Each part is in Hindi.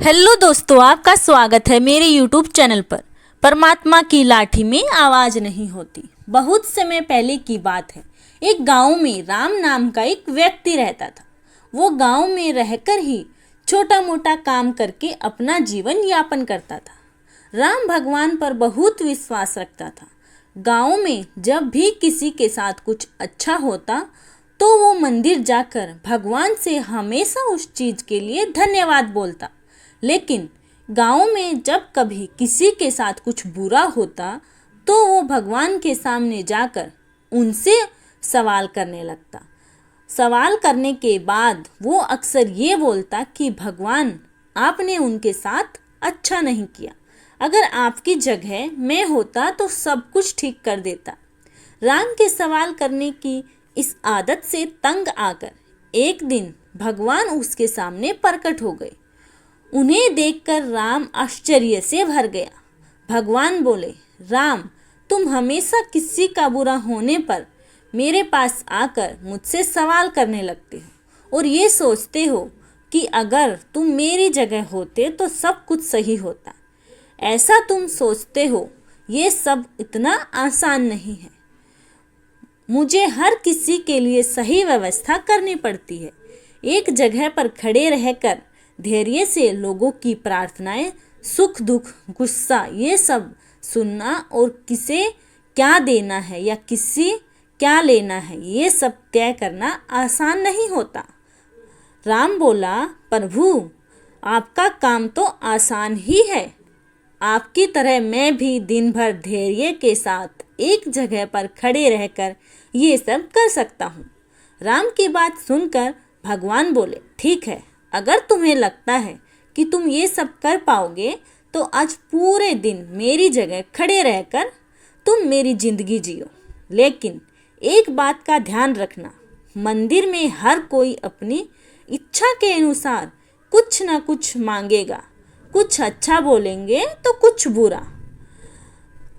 हेलो दोस्तों, आपका स्वागत है मेरे YouTube चैनल पर। परमात्मा की लाठी में आवाज नहीं होती। बहुत समय पहले की बात है। एक गांव में राम नाम का एक व्यक्ति रहता था। वो गांव में रहकर ही छोटा मोटा काम करके अपना जीवन यापन करता था। राम भगवान पर बहुत विश्वास रखता था। गांव में जब भी किसी के साथ कुछ अच्छा होता तो वो मंदिर जाकर भगवान से हमेशा उस चीज़ के लिए धन्यवाद बोलता। लेकिन गांव में जब कभी किसी के साथ कुछ बुरा होता तो वो भगवान के सामने जाकर उनसे सवाल करने लगता। सवाल करने के बाद वो अक्सर ये बोलता कि भगवान, आपने उनके साथ अच्छा नहीं किया। अगर आपकी जगह मैं होता तो सब कुछ ठीक कर देता। राम के सवाल करने की इस आदत से तंग आकर एक दिन भगवान उसके सामने प्रकट हो गए। उन्हें देखकर राम आश्चर्य से भर गया। भगवान बोले, राम, तुम हमेशा किसी का बुरा होने पर मेरे पास आकर मुझसे सवाल करने लगते हो और ये सोचते हो कि अगर तुम मेरी जगह होते तो सब कुछ सही होता। ऐसा तुम सोचते हो, ये सब इतना आसान नहीं है। मुझे हर किसी के लिए सही व्यवस्था करनी पड़ती है। एक जगह पर खड़े रहकर धैर्य से लोगों की प्रार्थनाएं, सुख दुख, गुस्सा, ये सब सुनना और किसे क्या देना है या किसी क्या लेना है, ये सब तय करना आसान नहीं होता। राम बोला, प्रभु, आपका काम तो आसान ही है। आपकी तरह मैं भी दिन भर धैर्य के साथ एक जगह पर खड़े रहकर ये सब कर सकता हूँ। राम की बात सुनकर भगवान बोले, ठीक है, अगर तुम्हें लगता है कि तुम ये सब कर पाओगे तो आज पूरे दिन मेरी जगह खड़े रहकर तुम मेरी जिंदगी जियो। लेकिन एक बात का ध्यान रखना, मंदिर में हर कोई अपनी इच्छा के अनुसार कुछ ना कुछ मांगेगा। कुछ अच्छा बोलेंगे तो कुछ बुरा।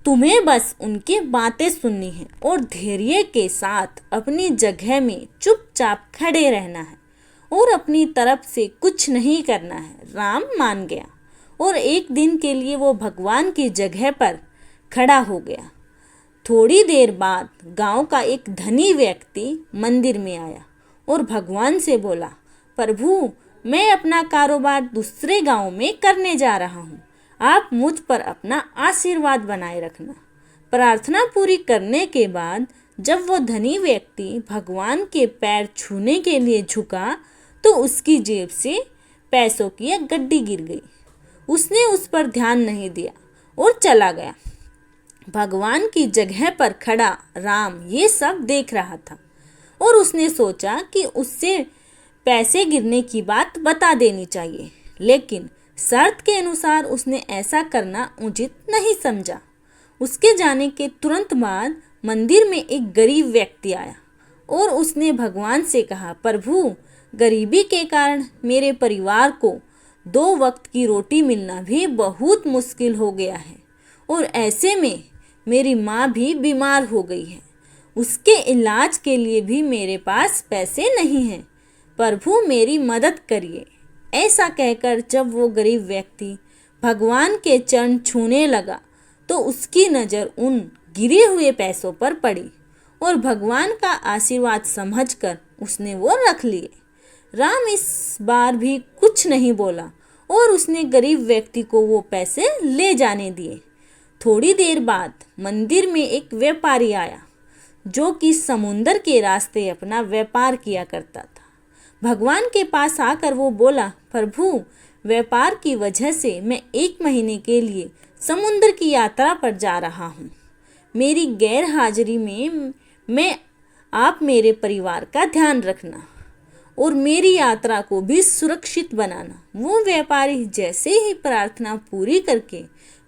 तुम्हें बस उनकी बातें सुननी है और धैर्य के साथ अपनी जगह में चुपचाप खड़े रहना है और अपनी तरफ से कुछ नहीं करना है। राम मान गया और एक दिन के लिए वो भगवान की जगह पर खड़ा हो गया। थोड़ी देर बाद गांव का एक धनी व्यक्ति मंदिर में आया और भगवान से बोला, प्रभु, मैं अपना कारोबार दूसरे गांव में करने जा रहा हूँ। आप मुझ पर अपना आशीर्वाद बनाए रखना। प्रार्थना पूरी करने के बाद जब वो धनी व्यक्ति भगवान के पैर छूने के लिए झुका तो उसकी जेब से पैसों की एक गड्डी गिर गई। उसने उस पर ध्यान नहीं दिया और चला गया। भगवान की जगह पर खड़ा राम ये सब देख रहा था और उसने सोचा कि उससे पैसे गिरने की बात बता देनी चाहिए, लेकिन शर्त के अनुसार उसने ऐसा करना उचित नहीं समझा। उसके जाने के तुरंत बाद मंदिर में एक गरीब व्यक्ति आया और उसने भगवान से कहा, प्रभु, गरीबी के कारण मेरे परिवार को 2 वक्त की रोटी मिलना भी बहुत मुश्किल हो गया है और ऐसे में मेरी माँ भी बीमार हो गई है। उसके इलाज के लिए भी मेरे पास पैसे नहीं हैं। प्रभु, मेरी मदद करिए। ऐसा कहकर जब वो गरीब व्यक्ति भगवान के चरण छूने लगा तो उसकी नज़र उन गिरे हुए पैसों पर पड़ी और भगवान का आशीर्वाद समझकर उसने वो रख लिए। राम इस बार भी कुछ नहीं बोला और उसने गरीब व्यक्ति को वो पैसे ले जाने दिए। थोड़ी देर बाद मंदिर में एक व्यापारी आया जो कि समुंदर के रास्ते अपना व्यापार किया करता था। भगवान के पास आकर वो बोला, प्रभु, व्यापार की वजह से मैं 1 महीने के लिए समुद्र की यात्रा पर जा रहा हूँ। मेरी गैर हाजिरी में आप मेरे परिवार का ध्यान रखना और मेरी यात्रा को भी सुरक्षित बनाना। वो व्यापारी जैसे ही प्रार्थना पूरी करके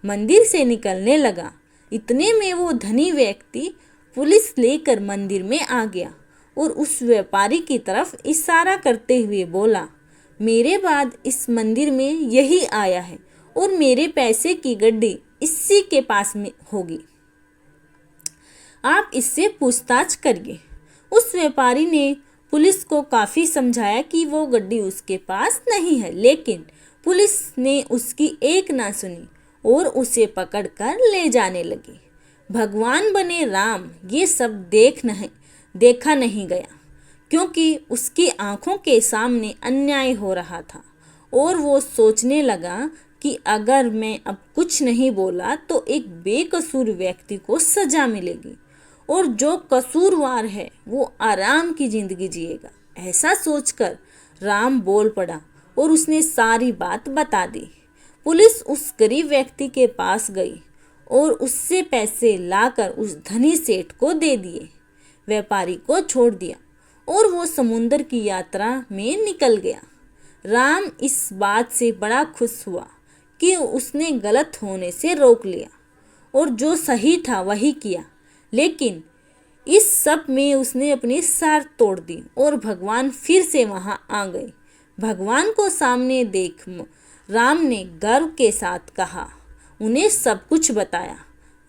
मंदिर से निकलने लगा, इतने में वो धनी व्यक्ति पुलिस लेकर मंदिर में आ गया और उस व्यापारी की तरफ इशारा करते हुए बोला, मेरे बाद इस मंदिर में यही आया है और मेरे पैसे की गड्डी इसी के पास में होगी। आप इससे पूछताछ करिए। उस व्यापारी ने पुलिस को काफ़ी समझाया कि वो गड्डी उसके पास नहीं है, लेकिन पुलिस ने उसकी एक ना सुनी और उसे पकड़कर ले जाने लगी। भगवान बने राम ये सब देखा नहीं गया, क्योंकि उसकी आंखों के सामने अन्याय हो रहा था और वो सोचने लगा कि अगर मैं अब कुछ नहीं बोला तो एक बेकसूर व्यक्ति को सजा मिलेगी और जो कसूरवार है वो आराम की जिंदगी जिएगा। ऐसा सोचकर राम बोल पड़ा और उसने सारी बात बता दी। पुलिस उस गरीब व्यक्ति के पास गई और उससे पैसे लाकर उस धनी सेठ को दे दिए। व्यापारी को छोड़ दिया और वो समुंदर की यात्रा में निकल गया। राम इस बात से बड़ा खुश हुआ कि उसने गलत होने से रोक लिया और जो सही था वही किया, लेकिन इस सब में उसने अपनी सार तोड़ दी और भगवान फिर से वहां आ गए। भगवान को सामने देख राम ने गर्व के साथ कहा, उन्हें सब कुछ बताया।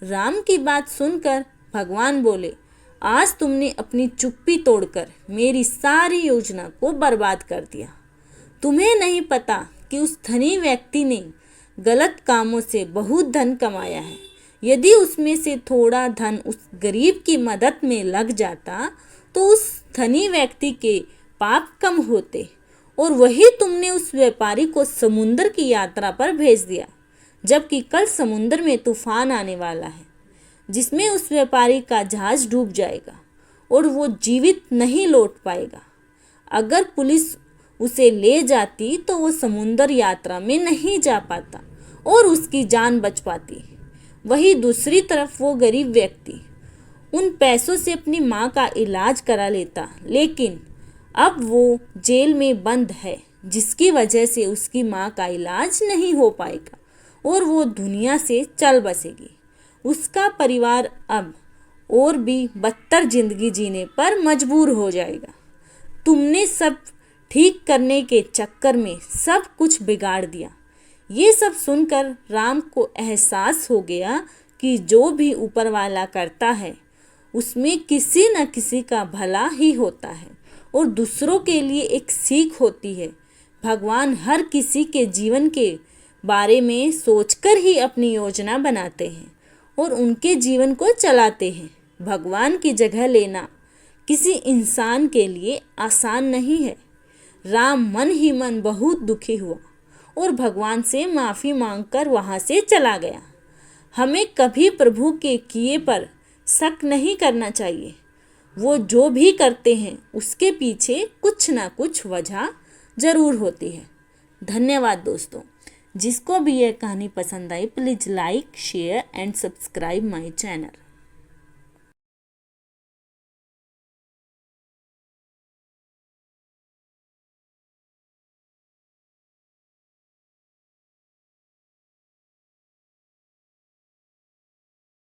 राम की बात सुनकर भगवान बोले, आज तुमने अपनी चुप्पी तोड़कर मेरी सारी योजना को बर्बाद कर दिया। तुम्हें नहीं पता कि उस धनी व्यक्ति ने गलत कामों से बहुत धन कमाया है। यदि उसमें से थोड़ा धन उस गरीब की मदद में लग जाता तो उस धनी व्यक्ति के पाप कम होते, और वही तुमने उस व्यापारी को समुद्र की यात्रा पर भेज दिया, जबकि कल समुद्र में तूफान आने वाला है जिसमें उस व्यापारी का जहाज डूब जाएगा और वो जीवित नहीं लौट पाएगा। अगर पुलिस उसे ले जाती तो वो समुद्र यात्रा में नहीं जा पाता और उसकी जान बच पाती। वही दूसरी तरफ वो गरीब व्यक्ति उन पैसों से अपनी माँ का इलाज करा लेता, लेकिन अब वो जेल में बंद है जिसकी वजह से उसकी माँ का इलाज नहीं हो पाएगा और वो दुनिया से चल बसेगी। उसका परिवार अब और भी बदतर जिंदगी जीने पर मजबूर हो जाएगा। तुमने सब ठीक करने के चक्कर में सब कुछ बिगाड़ दिया। ये सब सुनकर राम को एहसास हो गया कि जो भी ऊपर वाला करता है उसमें किसी न किसी का भला ही होता है और दूसरों के लिए एक सीख होती है। भगवान हर किसी के जीवन के बारे में सोचकर ही अपनी योजना बनाते हैं और उनके जीवन को चलाते हैं। भगवान की जगह लेना किसी इंसान के लिए आसान नहीं है। राम मन ही मन बहुत दुखी हुआ और भगवान से माफ़ी मांगकर वहाँ से चला गया। हमें कभी प्रभु के किए पर शक नहीं करना चाहिए। वो जो भी करते हैं उसके पीछे कुछ ना कुछ वजह ज़रूर होती है। धन्यवाद दोस्तों। जिसको भी यह कहानी पसंद आई please like share and subscribe my channel.